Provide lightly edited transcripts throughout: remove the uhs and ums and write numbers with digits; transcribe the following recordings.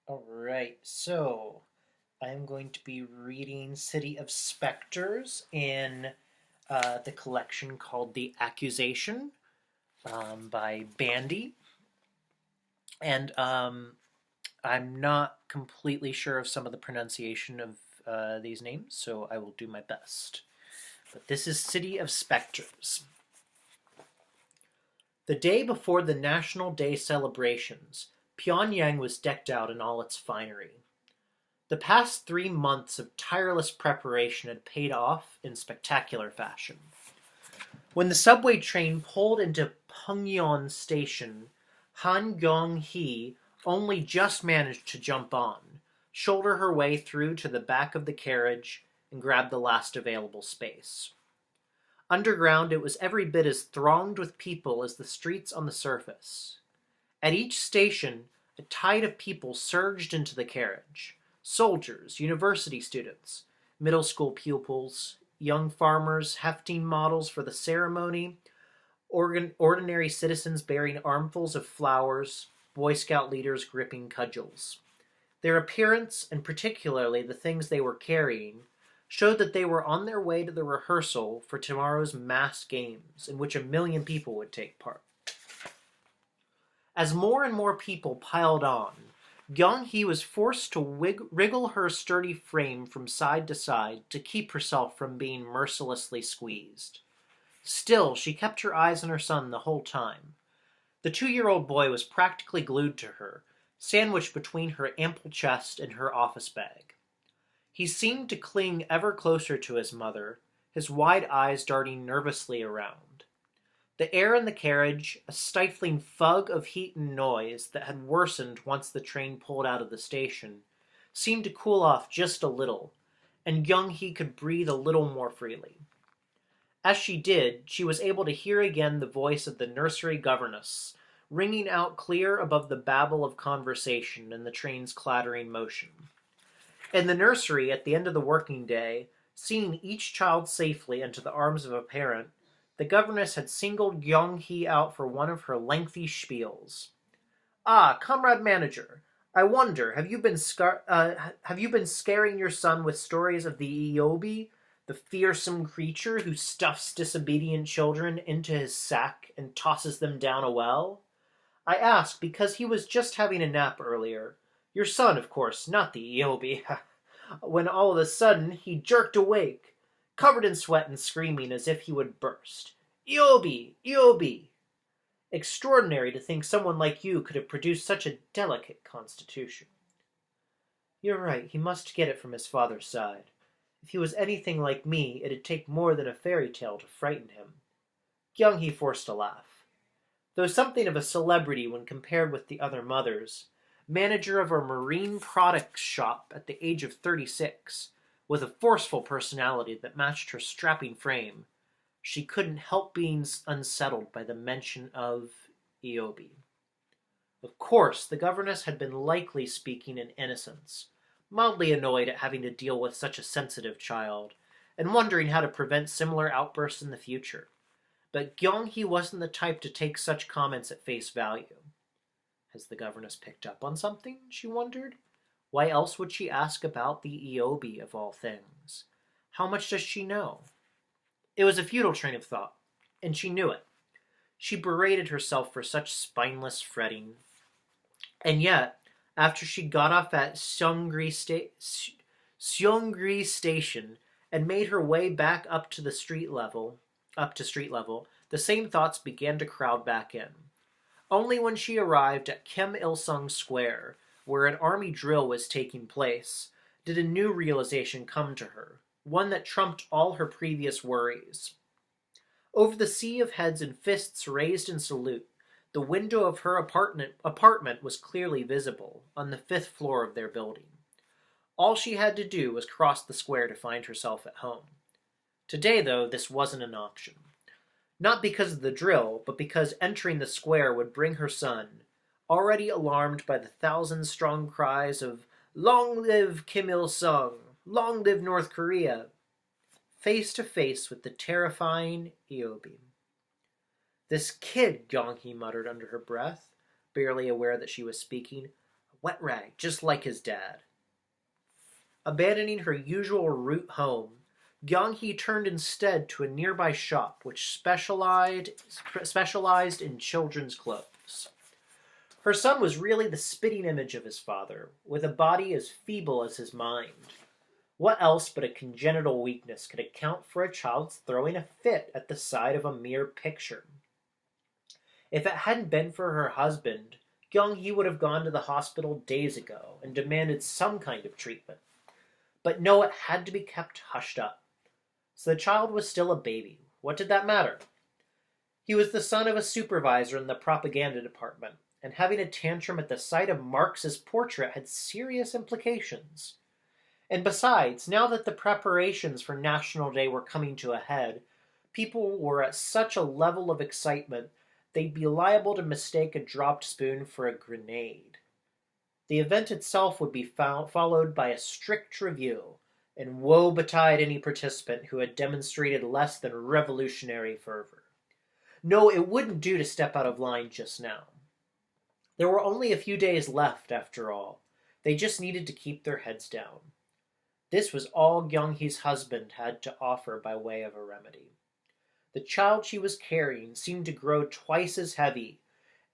Alright, so I'm going to be reading City of Specters in the collection called The Accusation by Bandi. And I'm not completely sure of some of the pronunciation of these names, so I will do my best. But this is City of Specters. The day before the National Day celebrations, Pyongyang was decked out in all its finery. The past 3 months of tireless preparation had paid off in spectacular fashion. When the subway train pulled into Pungyon Station, Han Yong-hee only just managed to jump on, shoulder her way through to the back of the carriage, and grab the last available space. Underground, it was every bit as thronged with people as the streets on the surface. At each station, a tide of people surged into the carriage. Soldiers, university students, middle school pupils, young farmers hefting models for the ceremony, ordinary citizens bearing armfuls of flowers, Boy Scout leaders gripping cudgels. Their appearance, and particularly the things they were carrying, showed that they were on their way to the rehearsal for tomorrow's mass games, in which 1 million people would take part. As more and more people piled on, Gyung-hee was forced to wriggle her sturdy frame from side to side to keep herself from being mercilessly squeezed. Still, she kept her eyes on her son the whole time. The 2-year-old boy was practically glued to her, sandwiched between her ample chest and her office bag. He seemed to cling ever closer to his mother, his wide eyes darting nervously around. The air in the carriage, a stifling fug of heat and noise that had worsened once the train pulled out of the station, seemed to cool off just a little, and Young-hee could breathe a little more freely. As she did, she was able to hear again the voice of the nursery governess, ringing out clear above the babble of conversation and the train's clattering motion. In the nursery, at the end of the working day, seeing each child safely into the arms of a parent, the governess had singled Yong-hee out for one of her lengthy spiels. "Ah, comrade manager, I wonder, have you been scaring your son with stories of the Iobi, the fearsome creature who stuffs disobedient children into his sack and tosses them down a well? I ask because he was just having a nap earlier. Your son, of course, not the Iobi. When all of a sudden he jerked awake, covered in sweat and screaming as if he would burst. Iobi! Iobi! Extraordinary to think someone like you could have produced such a delicate constitution." "You're right, he must get it from his father's side. If he was anything like me, it'd take more than a fairy tale to frighten him." Young-hee forced a laugh. Though something of a celebrity when compared with the other mothers, manager of a marine products shop at the age of 36, with a forceful personality that matched her strapping frame, she couldn't help being unsettled by the mention of Iobi. Of course, the governess had been likely speaking in innocence, mildly annoyed at having to deal with such a sensitive child, and wondering how to prevent similar outbursts in the future. But Gyong-hee wasn't the type to take such comments at face value. Has the governess picked up on something? She wondered. Why else would she ask about the Iobi of all things? How much does she know? It was a futile train of thought, and she knew it. She berated herself for such spineless fretting. And yet, after she got off at Seongri Station and made her way back up to street level, the same thoughts began to crowd back in. Only when she arrived at Kim Il-sung Square, where an army drill was taking place, did a new realization come to her, one that trumped all her previous worries. Over the sea of heads and fists raised in salute, the window of her apartment was clearly visible, on the 5th floor of their building. All she had to do was cross the square to find herself at home. Today, though, this wasn't an option. Not because of the drill, but because entering the square would bring her son, already alarmed by the 1,000-strong cries of "Long live Kim Il-sung! Long live North Korea!" face to face with the terrifying Iobi. "This kid," Gyeong-hee muttered under her breath, barely aware that she was speaking. "I Wet rag, just like his dad. Abandoning her usual route home, Gyung-hee turned instead to a nearby shop which specialized in children's clothes. Her son was really the spitting image of his father, with a body as feeble as his mind. What else but a congenital weakness could account for a child's throwing a fit at the sight of a mere picture? If it hadn't been for her husband, Gyung-hee would have gone to the hospital days ago and demanded some kind of treatment. But no, it had to be kept hushed up. So the child was still a baby. What did that matter? He was the son of a supervisor in the propaganda department, and having a tantrum at the sight of Marx's portrait had serious implications. And besides, now that the preparations for National Day were coming to a head, people were at such a level of excitement they'd be liable to mistake a dropped spoon for a grenade. The event itself would be followed by a strict review, and woe betide any participant who had demonstrated less than revolutionary fervor. No, it wouldn't do to step out of line just now. There were only a few days left, after all. They just needed to keep their heads down. This was all Gyung-hee's husband had to offer by way of a remedy. The child she was carrying seemed to grow twice as heavy,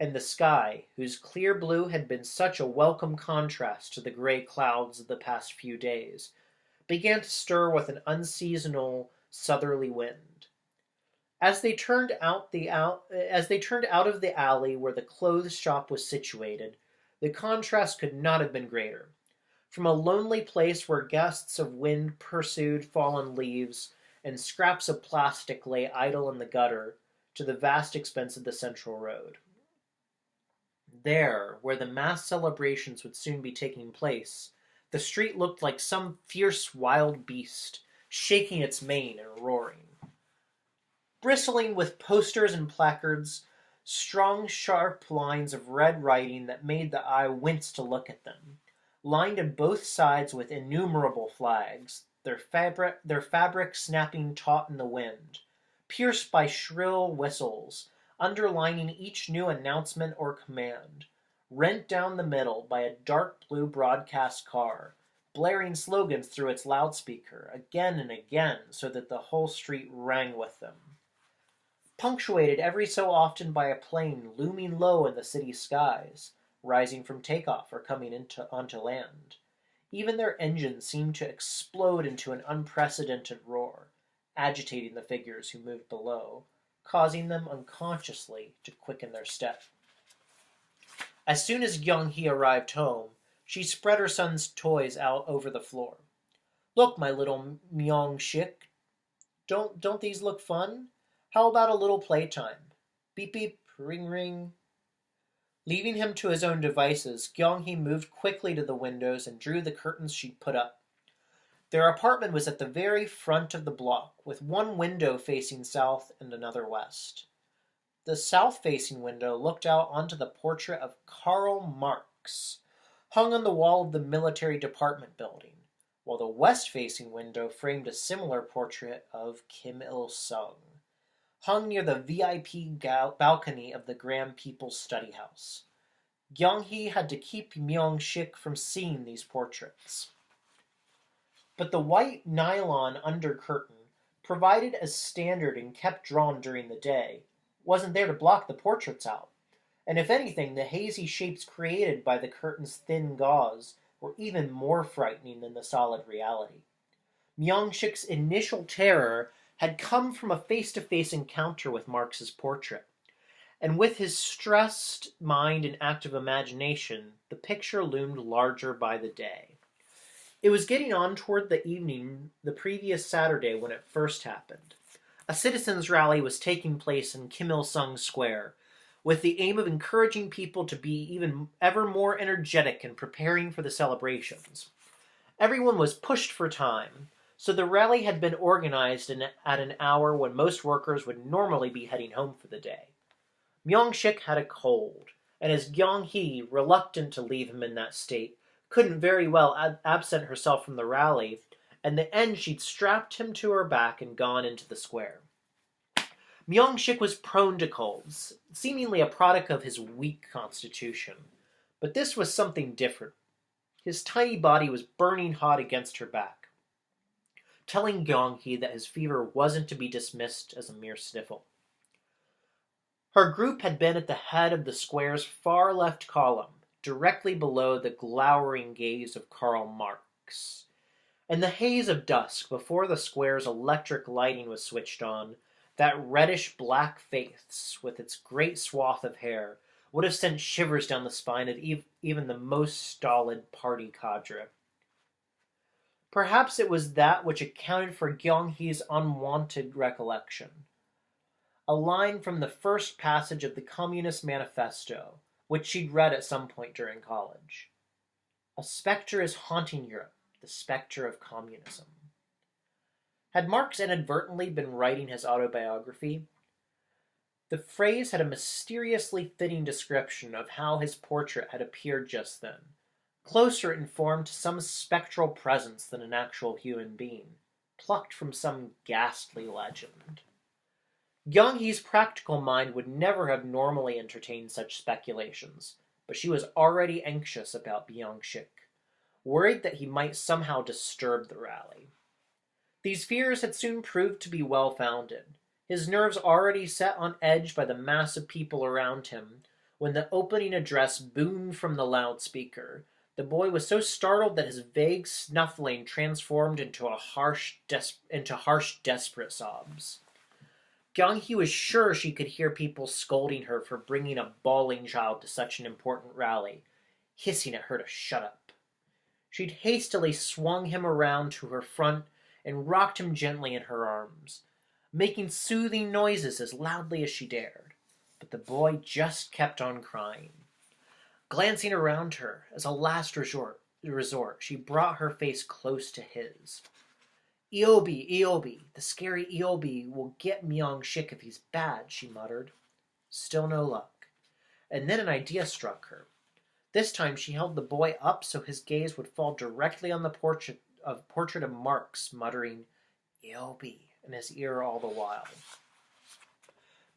and the sky, whose clear blue had been such a welcome contrast to the gray clouds of the past few days, began to stir with an unseasonal southerly wind. As they turned out of the alley where the clothes shop was situated, the contrast could not have been greater. From a lonely place where gusts of wind pursued fallen leaves and scraps of plastic lay idle in the gutter, to the vast expense of the central road. There, where the mass celebrations would soon be taking place, the street looked like some fierce wild beast, shaking its mane and roaring. Bristling with posters and placards, strong, sharp lines of red writing that made the eye wince to look at them, lined on both sides with innumerable flags, their fabric snapping taut in the wind, pierced by shrill whistles, underlining each new announcement or command, rent down the middle by a dark blue broadcast car, blaring slogans through its loudspeaker again and again so that the whole street rang with them. Punctuated every so often by a plane looming low in the city skies, rising from takeoff or coming onto land. Even their engines seemed to explode into an unprecedented roar, agitating the figures who moved below, causing them unconsciously to quicken their step. As soon as Gyung-hee arrived home, she spread her son's toys out over the floor. "Look, my little Myung-shik, don't these look fun? How about a little playtime? Beep beep, ring ring." Leaving him to his own devices, Gyung-hee moved quickly to the windows and drew the curtains she'd put up. Their apartment was at the very front of the block, with one window facing south and another west. The south-facing window looked out onto the portrait of Karl Marx, hung on the wall of the military department building, while the west-facing window framed a similar portrait of Kim Il-sung, hung near the VIP balcony of the Grand People's Study House. Gyung-hee had to keep Myung-shik from seeing these portraits. But the white nylon undercurtain, provided as standard and kept drawn during the day, wasn't there to block the portraits out, and if anything, the hazy shapes created by the curtain's thin gauze were even more frightening than the solid reality. Myung-shik's initial terror had come from a face-to-face encounter with Marx's portrait, and with his stressed mind and active imagination, the picture loomed larger by the day. It was getting on toward the evening the previous Saturday when it first happened. A citizens' rally was taking place in Kim Il-sung Square, with the aim of encouraging people to be even ever more energetic in preparing for the celebrations. Everyone was pushed for time, so the rally had been organized at an hour when most workers would normally be heading home for the day. Myung-shik had a cold, and as Gyung-hee, reluctant to leave him in that state, couldn't very well absent herself from the rally, in the end she'd strapped him to her back and gone into the square. Myung-shik was prone to colds, seemingly a product of his weak constitution, But this was something different. His tiny body was burning hot against her back, telling Gyeong-hee that his fever wasn't to be dismissed as a mere sniffle. Her group had been at the head of the square's far left column, directly below the glowering gaze of Karl Marx. In the haze of dusk, before the square's electric lighting was switched on, that reddish-black face, with its great swath of hair, would have sent shivers down the spine of even the most stolid party cadre. Perhaps it was that which accounted for Gyeong-hee's unwanted recollection. A line from the first passage of the Communist Manifesto, which she'd read at some point during college. A specter is haunting Europe, the specter of communism. Had Marx inadvertently been writing his autobiography? The phrase had a mysteriously fitting description of how his portrait had appeared just then. Closer it informed some spectral presence than an actual human being, plucked from some ghastly legend. Gyeong-hee's practical mind would never have normally entertained such speculations, but she was already anxious about Byung-shik, worried that he might somehow disturb the rally. These fears had soon proved to be well-founded, his nerves already set on edge by the mass of people around him. When the opening address boomed from the loudspeaker, the boy was so startled that his vague snuffling transformed into harsh, desperate sobs. Gyeong-hee was sure she could hear people scolding her for bringing a bawling child to such an important rally, hissing at her to shut up. She'd hastily swung him around to her front and rocked him gently in her arms, making soothing noises as loudly as she dared. But the boy just kept on crying. Glancing around her, as a last resort, she brought her face close to his. Eobi, the scary Eobi will get Myung-shik if he's bad, she muttered. Still no luck. And then an idea struck her. This time she held the boy up so his gaze would fall directly on the portrait of Marx, muttering, Eobi, in his ear all the while.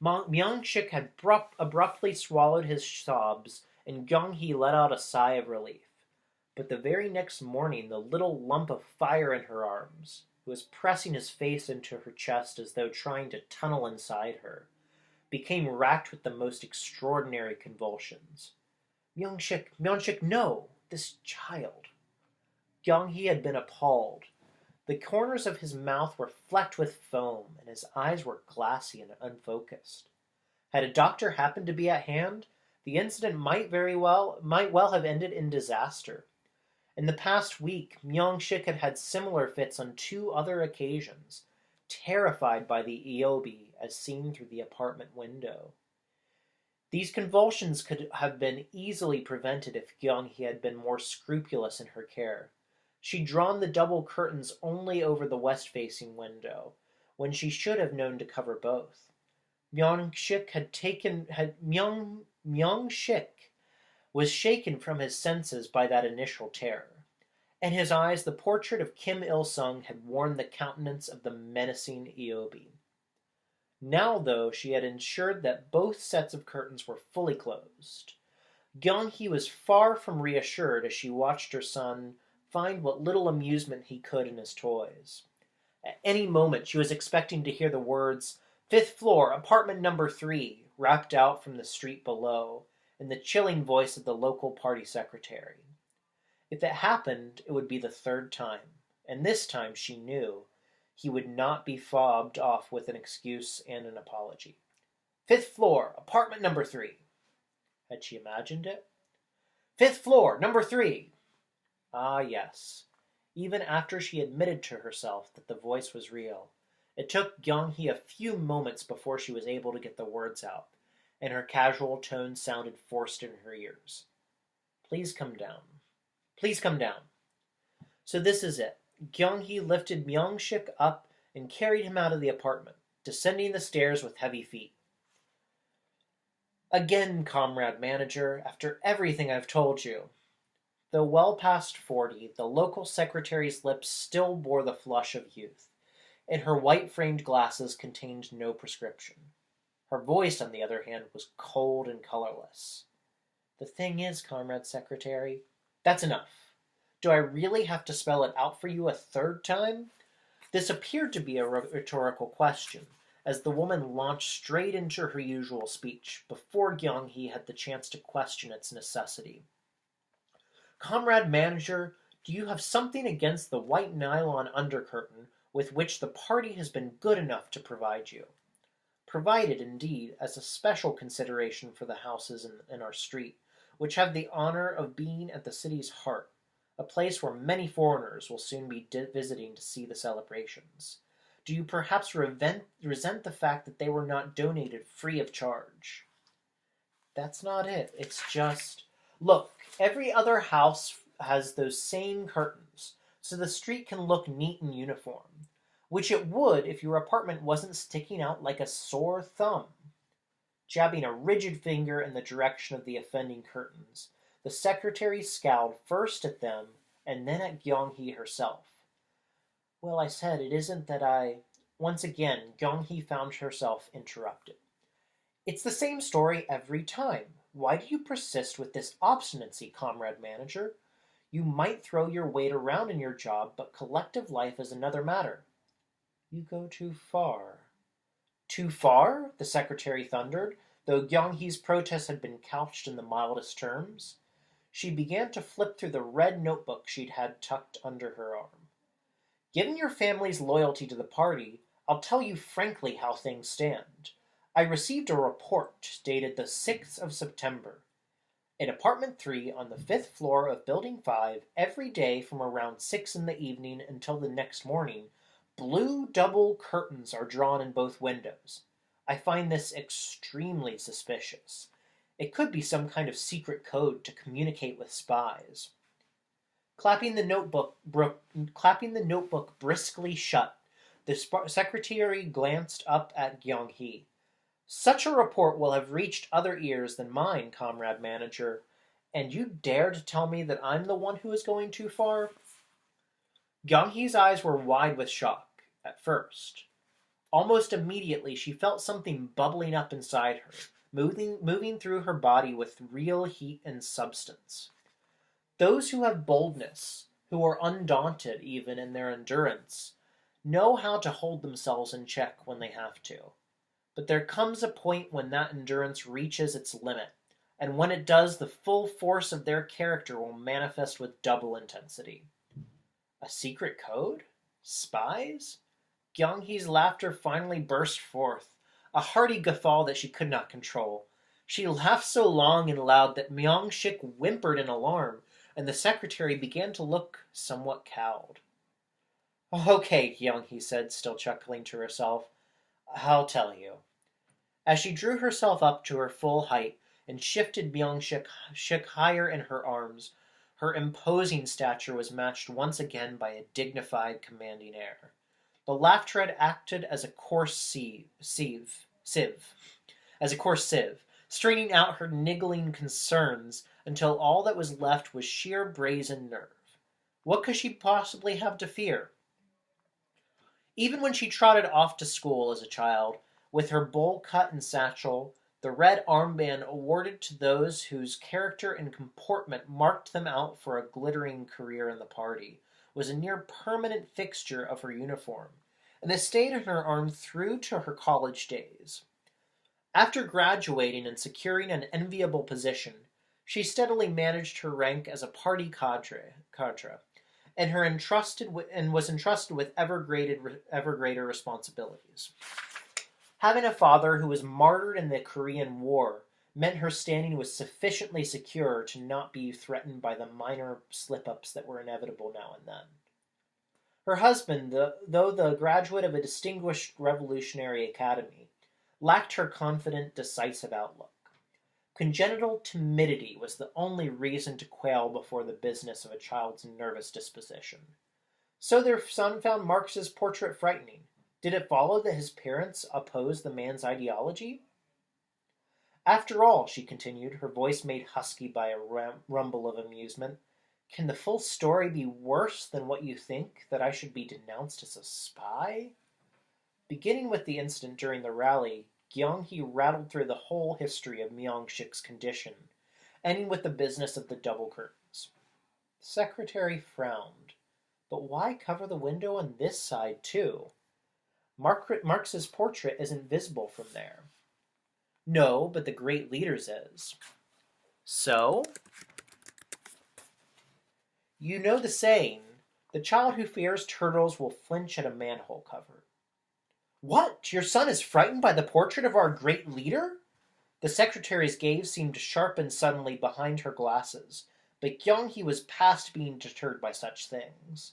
Myung-shik had abruptly swallowed his sobs, and Gyeong-hee let out a sigh of relief. But the very next morning, the little lump of fire in her arms, who was pressing his face into her chest as though trying to tunnel inside her, became racked with the most extraordinary convulsions. Myung-shik, no! This child! Gyeong-hee had been appalled. The corners of his mouth were flecked with foam, and his eyes were glassy and unfocused. Had a doctor happened to be at hand, the incident might well have ended in disaster. In the past week, Myung-shik had had similar fits on 2 other occasions, terrified by the Eobi as seen through the apartment window. These convulsions could have been easily prevented if Gyeong-hee had been more scrupulous in her care. She'd drawn the double curtains only over the west-facing window, when she should have known to cover both. Myung-shik was shaken from his senses by that initial terror. In his eyes, the portrait of Kim Il-sung had worn the countenance of the menacing Eobi. Now, though, she had ensured that both sets of curtains were fully closed. Gyeong-hee was far from reassured as she watched her son find what little amusement he could in his toys. At any moment she was expecting to hear the words, "5th floor, apartment number 3, rapped out from the street below, in the chilling voice of the local party secretary. If it happened, it would be the 3rd time, and this time, she knew, he would not be fobbed off with an excuse and an apology. 5th floor, apartment number 3. Had she imagined it? 5th floor, number 3. Ah, yes. Even after she admitted to herself that the voice was real, it took Gyeong-hee a few moments before she was able to get the words out, and her casual tone sounded forced in her ears. Please come down. Please come down. So this is it. Gyeong-hee lifted Myung-shik up and carried him out of the apartment, descending the stairs with heavy feet. Again, comrade manager, after everything I've told you. Though well past 40, the local secretary's lips still bore the flush of youth, and her white-framed glasses contained no prescription. Her voice, on the other hand, was cold and colorless. The thing is, Comrade Secretary, that's enough. Do I really have to spell it out for you a third time? This appeared to be a rhetorical question, as the woman launched straight into her usual speech, before Gyung-hee had the chance to question its necessity. Comrade Manager, do you have something against the white nylon undercurtain with which the party has been good enough to provide you? Provided, indeed, as a special consideration for the houses in our street, which have the honor of being at the city's heart, a place where many foreigners will soon be visiting to see the celebrations. Do you perhaps resent the fact that they were not donated free of charge? That's not it. It's just, look, every other house has those same curtains, so the street can look neat and uniform, which it would if your apartment wasn't sticking out like a sore thumb. Jabbing a rigid finger in the direction of the offending curtains, the secretary scowled first at them and then at Gyung-hee herself. Well, I said, it isn't that I... Once again, Gyung-hee found herself interrupted. It's the same story every time. Why do you persist with this obstinacy, Comrade Manager? You might throw your weight around in your job, but collective life is another matter. You go too far. Too far? The secretary thundered, though Gyung-hee's protest had been couched in the mildest terms. She began to flip through the red notebook she'd had tucked under her arm. Given your family's loyalty to the party, I'll tell you frankly how things stand. I received a report dated the 6th of September. In apartment 3 on the 5th floor of building 5, every day from around 6 in the evening until the next morning, blue double curtains are drawn in both windows. I find this extremely suspicious. It could be some kind of secret code to communicate with spies. Clapping the notebook briskly shut, the secretary glanced up at Gyung-hee. Such a report will have reached other ears than mine, Comrade Manager, and you dare to tell me that I'm the one who is going too far? Gyung-hee's eyes were wide with shock, at first. Almost immediately she felt something bubbling up inside her, moving through her body with real heat and substance. Those who have boldness, who are undaunted even in their endurance, know how to hold themselves in check when they have to. But there comes a point when that endurance reaches its limit, and when it does, the full force of their character will manifest with double intensity. A secret code? Spies? Gyung-hee's laughter finally burst forth, a hearty guffaw that she could not control. She laughed so long and loud that Myung-shik whimpered in alarm, and the secretary began to look somewhat cowed. Okay, Gyung-hee said, still chuckling to herself. I'll tell you. As she drew herself up to her full height and shifted Myung-shik higher in her arms, her imposing stature was matched once again by a dignified, commanding air. The laugh tread acted as a coarse sieve, straining out her niggling concerns until all that was left was sheer brazen nerve. What could she possibly have to fear? Even when she trotted off to school as a child, with her bowl cut and satchel, the red armband awarded to those whose character and comportment marked them out for a glittering career in the party, was a near permanent fixture of her uniform, and it stayed in her arm through to her college days. After graduating and securing an enviable position, she steadily managed her rank as a party cadre, and was entrusted with ever greater responsibilities. Having a father who was martyred in the Korean War meant her standing was sufficiently secure to not be threatened by the minor slip-ups that were inevitable now and then. Her husband, though the graduate of a distinguished revolutionary academy, lacked her confident, decisive outlook. Congenital timidity was the only reason to quail before the business of a child's nervous disposition. So their son found Marx's portrait frightening. Did it follow that his parents opposed the man's ideology? After all, she continued, her voice made husky by a rumble of amusement, can the full story be worse than what you think, that I should be denounced as a spy? Beginning with the incident during the rally, Gyung-hee rattled through the whole history of Myung-shik's condition, ending with the business of the double curtains. The secretary frowned. But why cover the window on this side, too? Marx's portrait isn't visible from there. No, but the great leader's is. So? You know the saying, the child who fears turtles will flinch at a manhole cover. What? Your son is frightened by the portrait of our great leader? The secretary's gaze seemed to sharpen suddenly behind her glasses, but Gyung-hee was past being deterred by such things.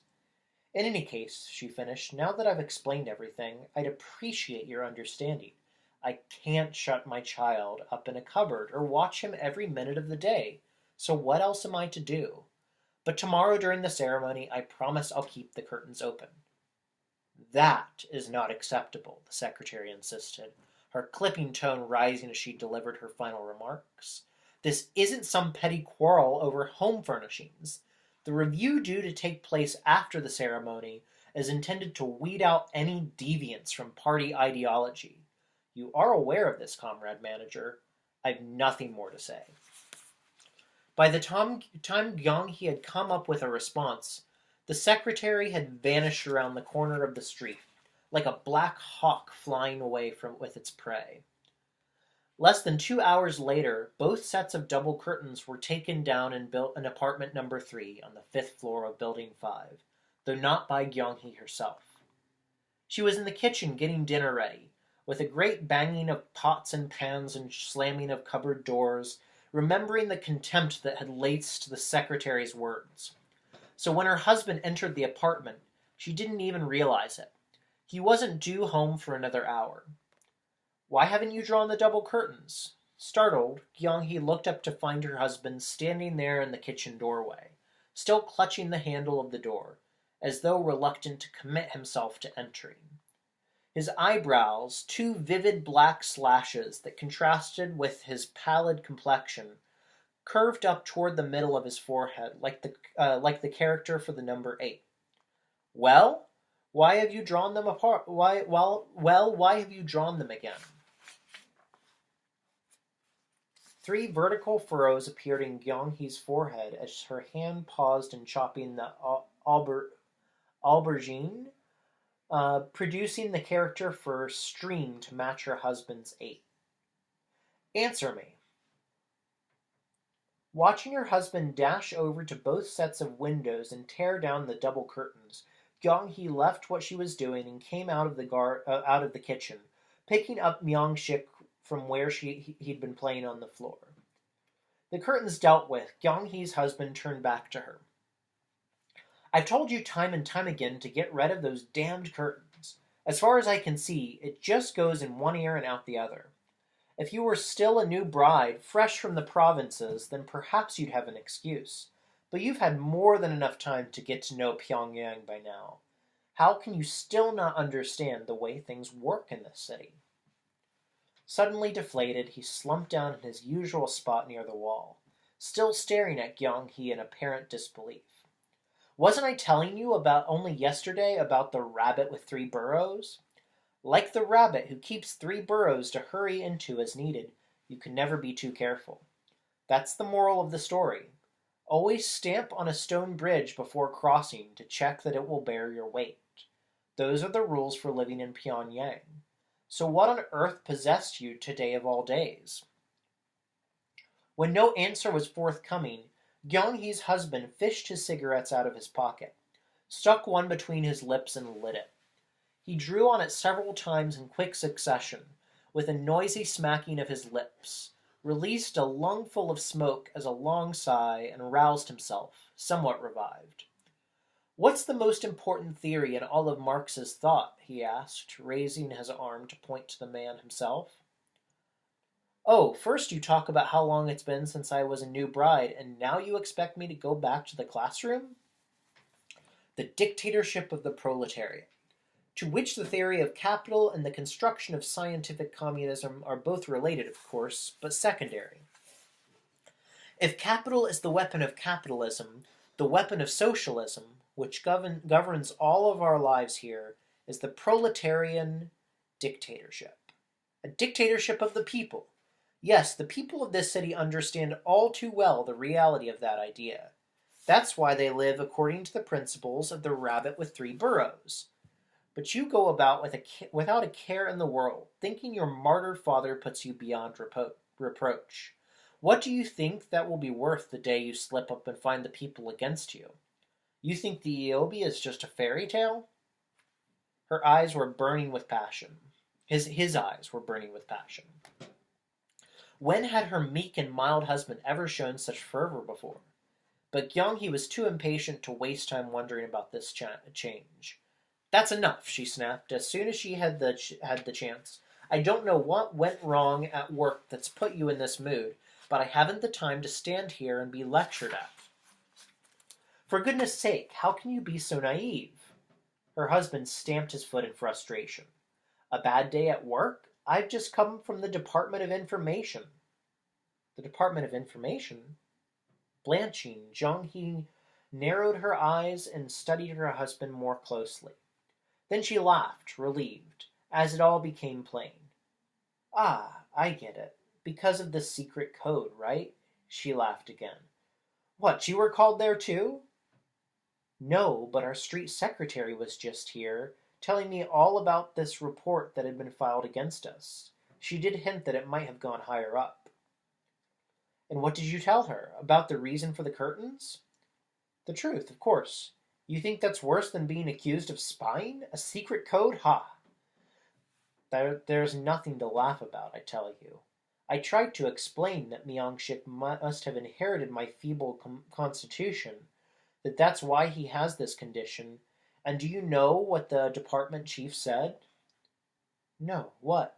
In any case, she finished, now that I've explained everything, I'd appreciate your understanding. I can't shut my child up in a cupboard or watch him every minute of the day, so what else am I to do? But tomorrow during the ceremony, I promise I'll keep the curtains open. That is not acceptable, the secretary insisted, her clipping tone rising as she delivered her final remarks. This isn't some petty quarrel over home furnishings. The review due to take place after the ceremony is intended to weed out any deviance from party ideology. You are aware of this, Comrade Manager. I've nothing more to say. By the time Gyung-hee had come up with a response, the secretary had vanished around the corner of the street, like a black hawk flying away with its prey. Less than 2 hours later, both sets of double curtains were taken down and built in apartment number 3 on the 5th floor of Building 5, though not by Gyung-hee herself. She was in the kitchen getting dinner ready, with a great banging of pots and pans and slamming of cupboard doors, remembering the contempt that had laced the secretary's words. So when her husband entered the apartment, she didn't even realize it. He wasn't due home for another hour. Why haven't you drawn the double curtains? Startled, Gyung-hee looked up to find her husband standing there in the kitchen doorway, still clutching the handle of the door, as though reluctant to commit himself to entering. His eyebrows, two vivid black slashes that contrasted with his pallid complexion, curved up toward the middle of his forehead, like the character for the number 8. Well, why have you drawn them apart? Why have you drawn them again? 3 vertical furrows appeared in Gyung-hee's forehead as her hand paused in chopping the aubergine, producing the character for stream to match her husband's 8. Answer me. Watching her husband dash over to both sets of windows and tear down the double curtains, Gyung-hee left what she was doing and came out of the kitchen, picking up Myung-shik from where he'd been playing on the floor. The curtains dealt with, Gyung-hee's husband turned back to her. I've told you time and time again to get rid of those damned curtains. As far as I can see, it just goes in one ear and out the other. If you were still a new bride, fresh from the provinces, then perhaps you'd have an excuse. But you've had more than enough time to get to know Pyongyang by now. How can you still not understand the way things work in this city? Suddenly deflated, he slumped down in his usual spot near the wall, still staring at Gyung-hee in apparent disbelief. Wasn't I telling you only yesterday about the rabbit with 3 burrows? Like the rabbit who keeps 3 burrows to hurry into as needed, you can never be too careful. That's the moral of the story. Always stamp on a stone bridge before crossing to check that it will bear your weight. Those are the rules for living in Pyongyang. So what on earth possessed you today of all days? When no answer was forthcoming, Gyung-hee's husband fished his cigarettes out of his pocket, stuck one between his lips and lit it. He drew on it several times in quick succession, with a noisy smacking of his lips, released a lungful of smoke as a long sigh, and roused himself, somewhat revived. What's the most important theory in all of Marx's thought? He asked, raising his arm to point to the man himself. Oh, first you talk about how long it's been since I was a new bride, and now you expect me to go back to the classroom? The dictatorship of the proletariat, to which the theory of capital and the construction of scientific communism are both related, of course, but secondary. If capital is the weapon of capitalism, the weapon of socialism, which governs all of our lives here, is the proletarian dictatorship. A dictatorship of the people, Yes, the people of this city understand all too well the reality of that idea. That's why they live according to the principles of the rabbit with three burrows. But you go about without a care in the world, thinking your martyred father puts you beyond reproach. What do you think that will be worth the day you slip up and find the people against you? You think the Iobi is just a fairy tale? Her eyes were burning with passion. His eyes were burning with passion. When had her meek and mild husband ever shown such fervor before? But Gyeonghi was too impatient to waste time wondering about this change. That's enough, she snapped, as soon as she had the chance. I don't know what went wrong at work that's put you in this mood, but I haven't the time to stand here and be lectured at. For goodness sake, how can you be so naive? Her husband stamped his foot in frustration. A bad day at work? I've just come from the Department of Information. The Department of Information? Blanching, Jong-hee narrowed her eyes and studied her husband more closely. Then she laughed, relieved, as it all became plain. Ah, I get it. Because of the secret code, right? She laughed again. What, you were called there too? No, but our street secretary was just here, telling me all about this report that had been filed against us. She did hint that it might have gone higher up. And what did you tell her? About the reason for the curtains? The truth, of course. You think that's worse than being accused of spying? A secret code? Ha! There's nothing to laugh about, I tell you. I tried to explain that Myung-shik must have inherited my feeble constitution, that's why he has this condition. And do you know what the department chief said? No, what?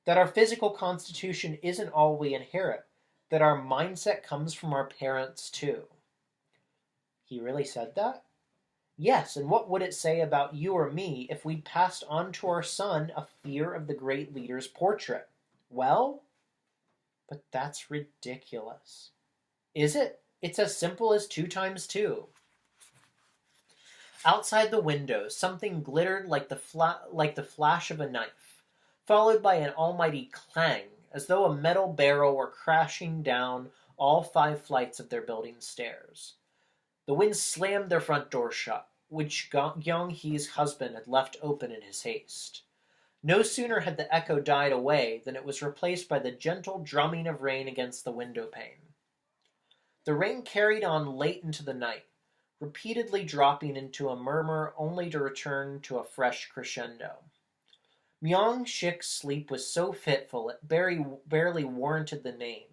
That our physical constitution isn't all we inherit, that our mindset comes from our parents too. He really said that? Yes, and what would it say about you or me if we'd passed on to our son a fear of the great leader's portrait? Well? But that's ridiculous. Is it? It's as simple as 2 times 2. Outside the window, something glittered like the flash of a knife, followed by an almighty clang, as though a metal barrel were crashing down all 5 flights of their building stairs. The wind slammed their front door shut, which Gyeong-hee's husband had left open in his haste. No sooner had the echo died away than it was replaced by the gentle drumming of rain against the window pane. The rain carried on late into the night, repeatedly dropping into a murmur only to return to a fresh crescendo. Myung-shik's sleep was so fitful it barely warranted the name,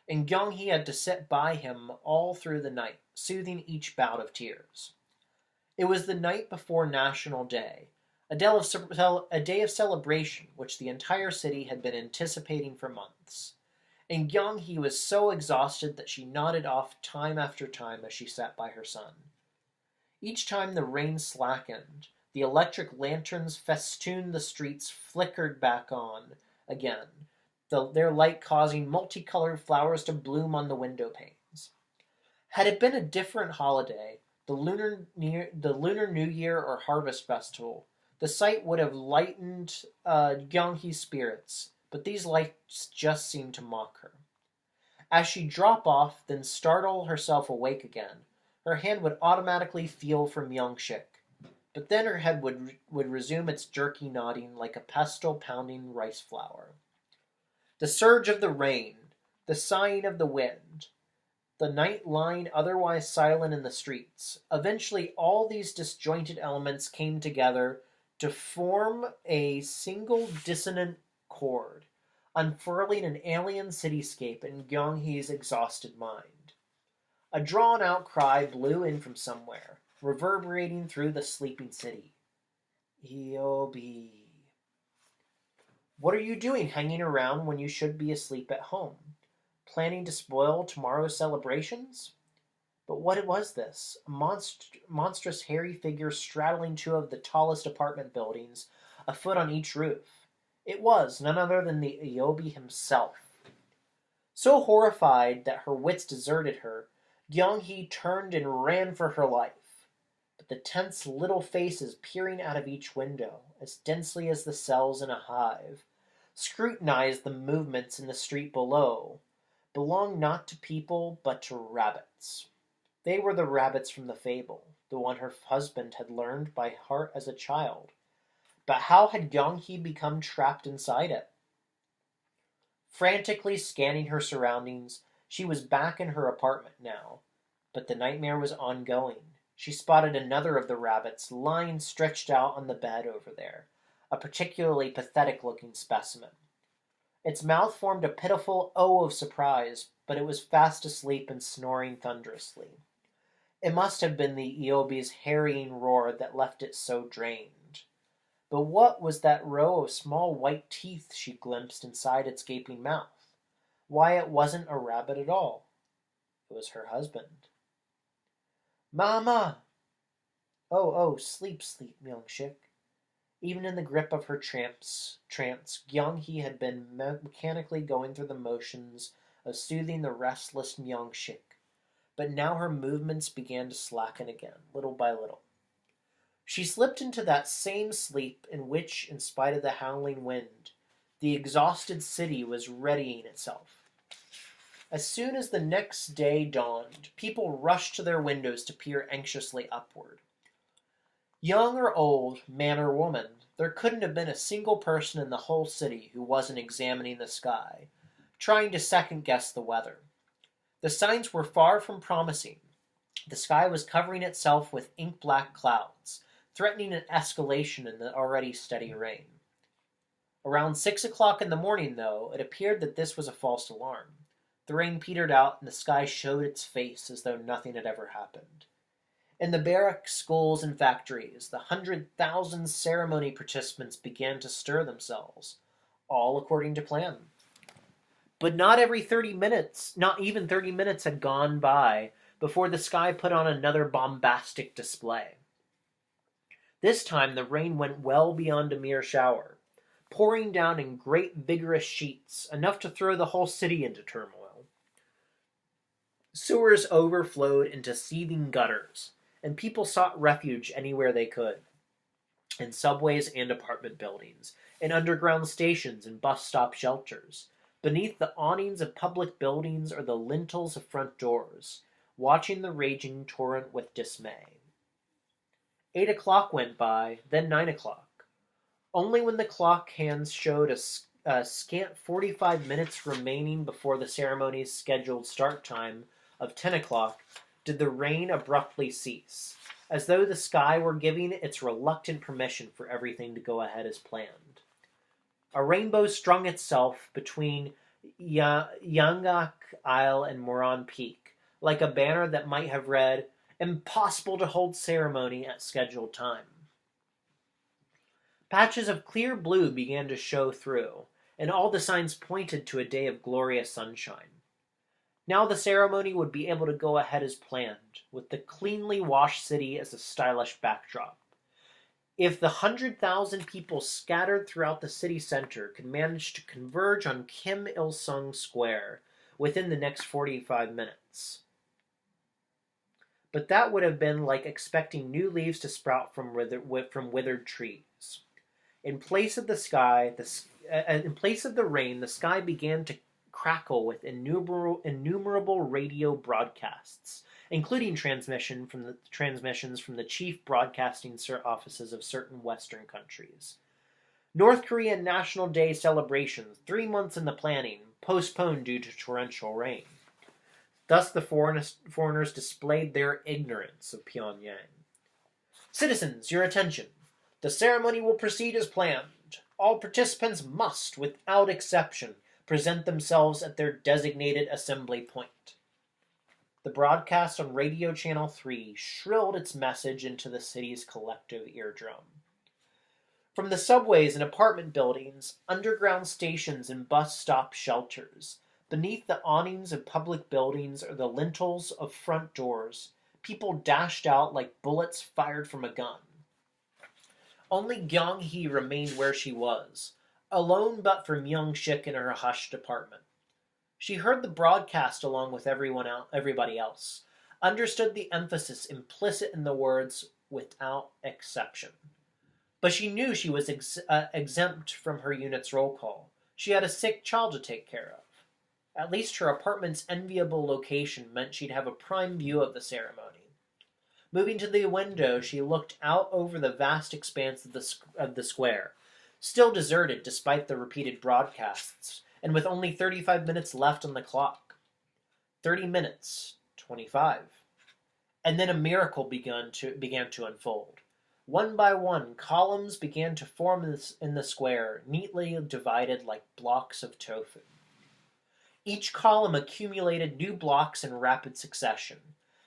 and Gyeong-hee had to sit by him all through the night, soothing each bout of tears. It was the night before National Day, a day of celebration which the entire city had been anticipating for months. And Gyeong-hee was so exhausted that she nodded off time after time as she sat by her son. Each time the rain slackened, the electric lanterns festooned the streets flickered back on again, their light causing multicolored flowers to bloom on the window panes. Had it been a different holiday, the Lunar New Year or Harvest Festival, the sight would have lightened Gyeong-hee's spirits, but these lights just seemed to mock her. As she'd drop off, then startle herself awake again, her hand would automatically feel for Myung-shik, but then her head would resume its jerky nodding like a pestle-pounding rice flour. The surge of the rain, the sighing of the wind, the night lying otherwise silent in the streets, eventually all these disjointed elements came together to form a single dissonant chord, unfurling an alien cityscape in Gyeong-hee's exhausted mind. A drawn-out cry blew in from somewhere, reverberating through the sleeping city. Iobi. What are you doing hanging around when you should be asleep at home? Planning to spoil tomorrow's celebrations? But what was this? A monstrous hairy figure straddling 2 of the tallest apartment buildings, a foot on each roof. It was none other than the Iobi himself. So horrified that her wits deserted her, Gyeong-hee turned and ran for her life. But the tense little faces peering out of each window, as densely as the cells in a hive, scrutinized the movements in the street below, belonged not to people but to rabbits. They were the rabbits from the fable, the one her husband had learned by heart as a child. But how had Yong-hee become trapped inside it? Frantically scanning her surroundings, she was back in her apartment now. But the nightmare was ongoing. She spotted another of the rabbits lying stretched out on the bed over there, a particularly pathetic-looking specimen. Its mouth formed a pitiful O of surprise, but it was fast asleep and snoring thunderously. It must have been the Eobe's harrying roar that left it so drained. But what was that row of small white teeth she glimpsed inside its gaping mouth? Why, it wasn't a rabbit at all. It was her husband. "Mama!" Oh, sleep, Myung-shik. Even in the grip of her trance, Gyung-hee had been mechanically going through the motions of soothing the restless Myung-shik. But now her movements began to slacken again, little by little. She slipped into that same sleep in which, in spite of the howling wind, the exhausted city was readying itself. As soon as the next day dawned, people rushed to their windows to peer anxiously upward. Young or old, man or woman, there couldn't have been a single person in the whole city who wasn't examining the sky, trying to second-guess the weather. The signs were far from promising. The sky was covering itself with ink-black clouds, threatening an escalation in the already steady rain. Around 6 o'clock in the morning, though, it appeared that this was a false alarm. The rain petered out, and the sky showed its face as though nothing had ever happened. In the barracks, schools, and factories, the 100,000 ceremony participants began to stir themselves, all according to plan. But not even 30 minutes had gone by before the sky put on another bombastic display. This time the rain went well beyond a mere shower, pouring down in great vigorous sheets, enough to throw the whole city into turmoil. Sewers overflowed into seething gutters, and people sought refuge anywhere they could. In subways and apartment buildings, in underground stations and bus stop shelters, beneath the awnings of public buildings or the lintels of front doors, watching the raging torrent with dismay. 8 o'clock went by, then 9 o'clock. Only when the clock hands showed a scant 45 minutes remaining before the ceremony's scheduled start time of 10 o'clock did the rain abruptly cease, as though the sky were giving its reluctant permission for everything to go ahead as planned. A rainbow strung itself between Yangak Isle and Moran Peak, like a banner that might have read, "Impossible to hold ceremony at scheduled time." Patches of clear blue began to show through, and all the signs pointed to a day of glorious sunshine. Now the ceremony would be able to go ahead as planned, with the cleanly washed city as a stylish backdrop. If the 100,000 people scattered throughout the city center could manage to converge on Kim Il-sung Square within the next 45 minutes. But that would have been like expecting new leaves to sprout from withered trees. In place of the rain, the sky began to crackle with innumerable radio broadcasts, including transmissions from the chief broadcasting offices of certain Western countries. North Korean National Day celebrations, 3 months in the planning, postponed due to torrential rain. Thus the foreigners displayed their ignorance of Pyongyang. "Citizens, your attention. The ceremony will proceed as planned. All participants must, without exception, present themselves at their designated assembly point." The broadcast on Radio Channel 3 shrilled its message into the city's collective eardrum. From the subways and apartment buildings, underground stations and bus stop shelters, beneath the awnings of public buildings or the lintels of front doors, people dashed out like bullets fired from a gun. Only Gyung-hee remained where she was, alone but for Myung-shik in her hushed apartment. She heard the broadcast along with everybody else, understood the emphasis implicit in the words "without exception." But she knew she was exempt from her unit's roll call. She had a sick child to take care of. At least her apartment's enviable location meant she'd have a prime view of the ceremony. Moving to the window, she looked out over the vast expanse of the square, still deserted despite the repeated broadcasts, and with only 35 minutes left on the clock. 30 minutes, 25. And then a miracle began to unfold. One by one, columns began to form in the square, neatly divided like blocks of tofu. Each column accumulated new blocks in rapid succession,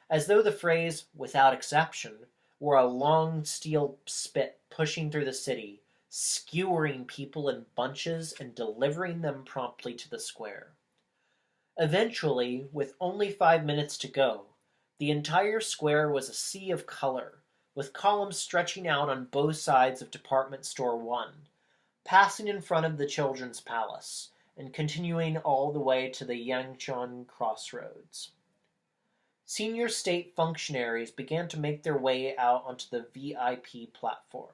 as though the phrase, without exception, were a long steel spit pushing through the city, skewering people in bunches and delivering them promptly to the square. Eventually, with only 5 minutes to go, the entire square was a sea of color, with columns stretching out on both sides of Department Store 1, passing in front of the Children's Palace, and continuing all the way to the Yangchuan Crossroads. Senior state functionaries began to make their way out onto the VIP platform.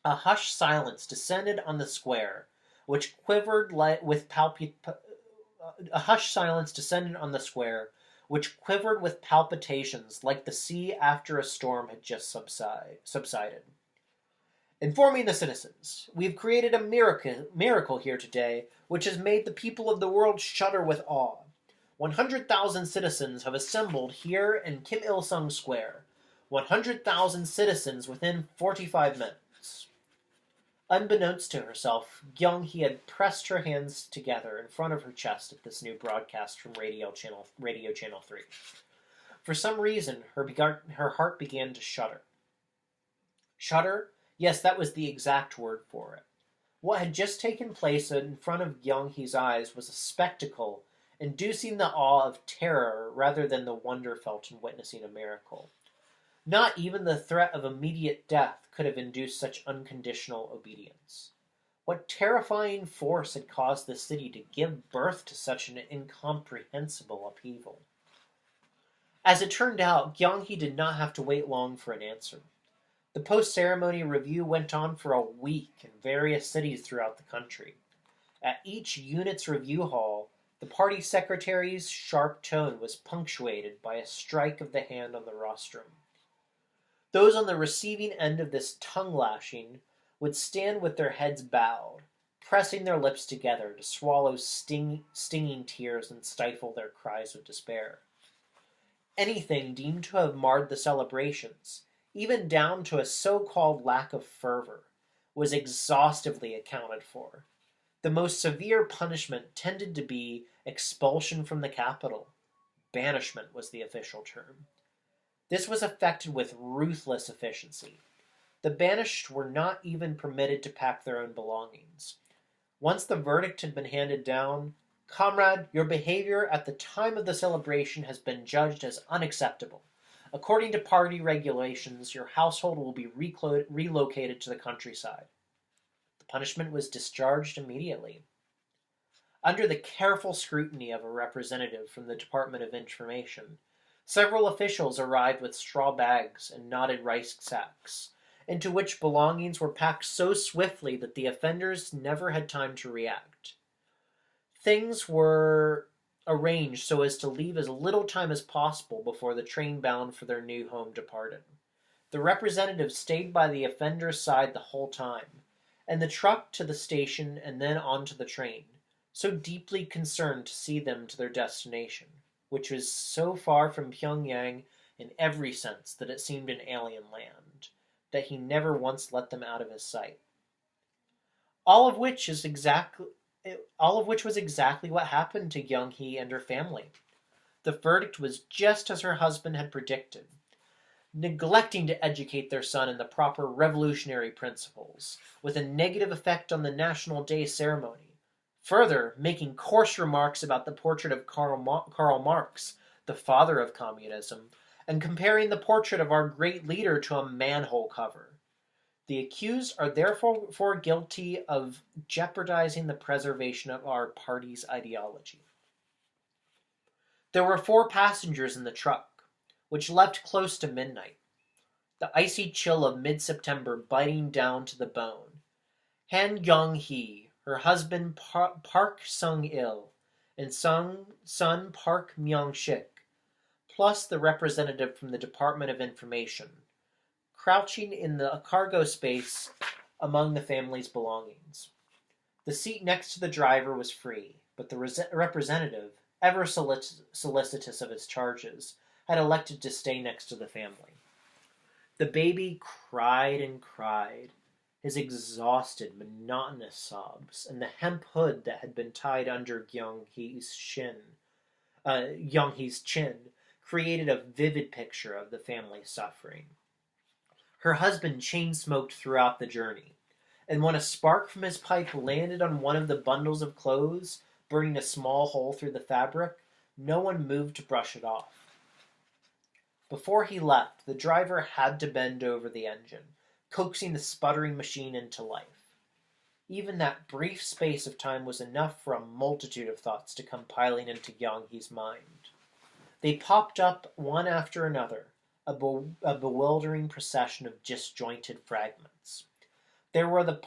A hushed silence descended on the square, which quivered with palpitations like the sea after a storm had just subsided. Informing the citizens, we've created a miracle here today, which has made the people of the world shudder with awe. 100,000 citizens have assembled here in Kim Il-sung Square. 100,000 citizens within 45 minutes. Unbeknownst to herself, Gyung-hee had pressed her hands together in front of her chest at this new broadcast from Radio Channel 3. For some reason, her heart began to shudder. Shudder? Yes, that was the exact word for it. What had just taken place in front of Gyung-hee's eyes was a spectacle inducing the awe of terror rather than the wonder felt in witnessing a miracle. Not even the threat of immediate death could have induced such unconditional obedience. What terrifying force had caused the city to give birth to such an incomprehensible upheaval? As it turned out, Gyung-hee did not have to wait long for an answer. The post-ceremony review went on for a week in various cities throughout the country. At each unit's review hall, the party secretary's sharp tone was punctuated by a strike of the hand on the rostrum. Those on the receiving end of this tongue-lashing would stand with their heads bowed, pressing their lips together to swallow stinging tears and stifle their cries of despair. Anything deemed to have marred the celebrations, even down to a so-called lack of fervor, was exhaustively accounted for. The most severe punishment tended to be expulsion from the capital. Banishment was the official term. This was effected with ruthless efficiency. The banished were not even permitted to pack their own belongings. Once the verdict had been handed down, "Comrade, your behavior at the time of the celebration has been judged as unacceptable. According to party regulations, your household will be relocated to the countryside." The punishment was discharged immediately. Under the careful scrutiny of a representative from the Department of Information, several officials arrived with straw bags and knotted rice sacks, into which belongings were packed so swiftly that the offenders never had time to react. Things were arranged so as to leave as little time as possible before the train bound for their new home departed. The representative stayed by the offender's side the whole time, and the truck to the station and then on to the train, so deeply concerned to see them to their destination, which was so far from Pyongyang in every sense that it seemed an alien land, that he never once let them out of his sight. All of which was exactly what happened to Gyung-hee and her family. The verdict was just as her husband had predicted. Neglecting to educate their son in the proper revolutionary principles, with a negative effect on the National Day ceremony. Further, making coarse remarks about the portrait of Karl Marx, the father of communism, and comparing the portrait of our great leader to a manhole cover. The accused are therefore guilty of jeopardizing the preservation of our party's ideology. There were 4 passengers in the truck, which left close to midnight, the icy chill of mid-September biting down to the bone. Han Gyung-hee, her husband Park Sung-il, and son Park Myung-shik, plus the representative from the Department of Information, crouching in the cargo space among the family's belongings. The seat next to the driver was free, but the representative, ever solicitous of his charges, had elected to stay next to the family. The baby cried and cried, his exhausted, monotonous sobs, and the hemp hood that had been tied under Gyung-hee's chin created a vivid picture of the family's suffering. Her husband chain-smoked throughout the journey, and when a spark from his pipe landed on one of the bundles of clothes, burning a small hole through the fabric, no one moved to brush it off. Before he left, the driver had to bend over the engine, coaxing the sputtering machine into life. Even that brief space of time was enough for a multitude of thoughts to come piling into Gyung-hee's mind. They popped up one after another, a bewildering procession of disjointed fragments. There were the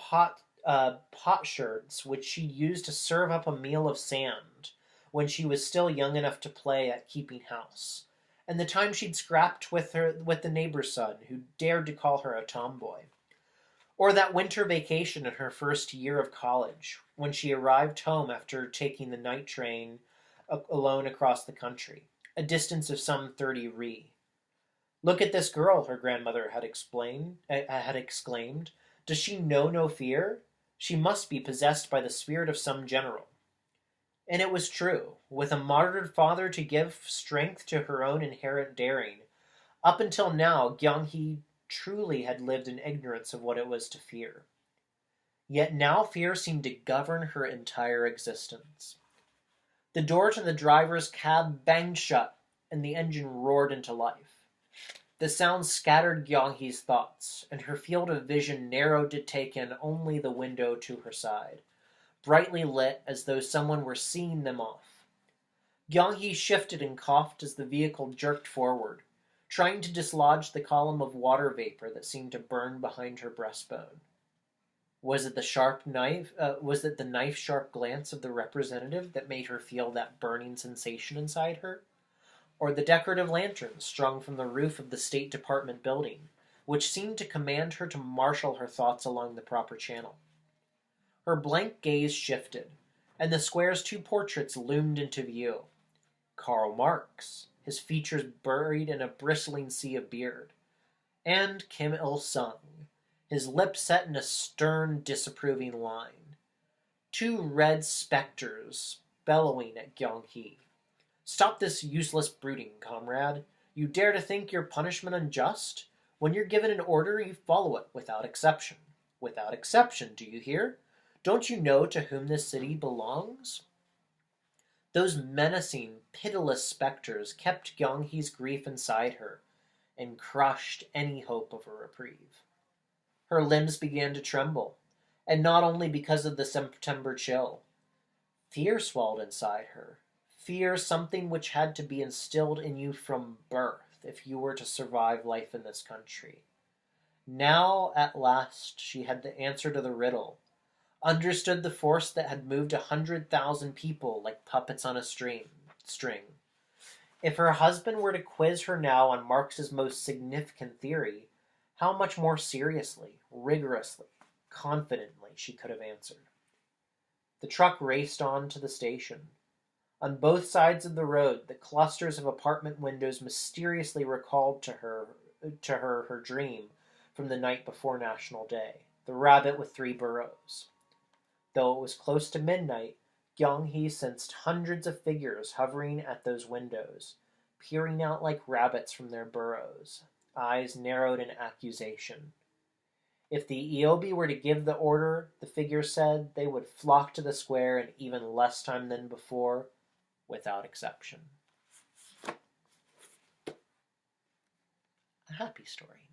potsherds which she used to serve up a meal of sand when she was still young enough to play at keeping house, and the time she'd scrapped with the neighbor's son who dared to call her a tomboy. Or that winter vacation in her first year of college, when she arrived home after taking the night train alone across the country, a distance of some 30 ri. "Look at this girl," her grandmother had exclaimed. "Does she know no fear? She must be possessed by the spirit of some general." And it was true. With a martyred father to give strength to her own inherent daring, up until now Gyung-hee truly had lived in ignorance of what it was to fear. Yet now fear seemed to govern her entire existence. The door to the driver's cab banged shut, and the engine roared into life. The sound scattered Gyung-hee's thoughts, and her field of vision narrowed to take in only the window to her side, brightly lit as though someone were seeing them off. Gyung-hee shifted and coughed as the vehicle jerked forward, trying to dislodge the column of water vapor that seemed to burn behind her breastbone. Was it the knife-sharp glance of the representative that made her feel that burning sensation inside her? Or the decorative lanterns strung from the roof of the State Department building, which seemed to command her to marshal her thoughts along the proper channel? Her blank gaze shifted, and the square's 2 portraits loomed into view. Karl Marx, his features buried in a bristling sea of beard, and Kim Il-sung, his lips set in a stern, disapproving line. 2 red specters bellowing at Gyung-hee. "Stop this useless brooding, comrade. You dare to think your punishment unjust? When you're given an order, you follow it without exception. Without exception, do you hear? Don't you know to whom this city belongs?" Those menacing, pitiless specters kept Gyung-hee's grief inside her, and crushed any hope of a reprieve. Her limbs began to tremble, and not only because of the September chill. Fear swelled inside her. Fear, something which had to be instilled in you from birth if you were to survive life in this country. Now, at last, she had the answer to the riddle, understood the force that had moved 100,000 people like puppets on a string. If her husband were to quiz her now on Marx's most significant theory, how much more seriously, rigorously, confidently she could have answered. The truck raced on to the station. On both sides of the road, the clusters of apartment windows mysteriously recalled to her her dream from the night before National Day, the rabbit with 3 burrows. Though it was close to midnight, Gyung-hee sensed hundreds of figures hovering at those windows, peering out like rabbits from their burrows, eyes narrowed in accusation. If the EOB were to give the order, the figures said, they would flock to the square in even less time than before, without exception. A happy story.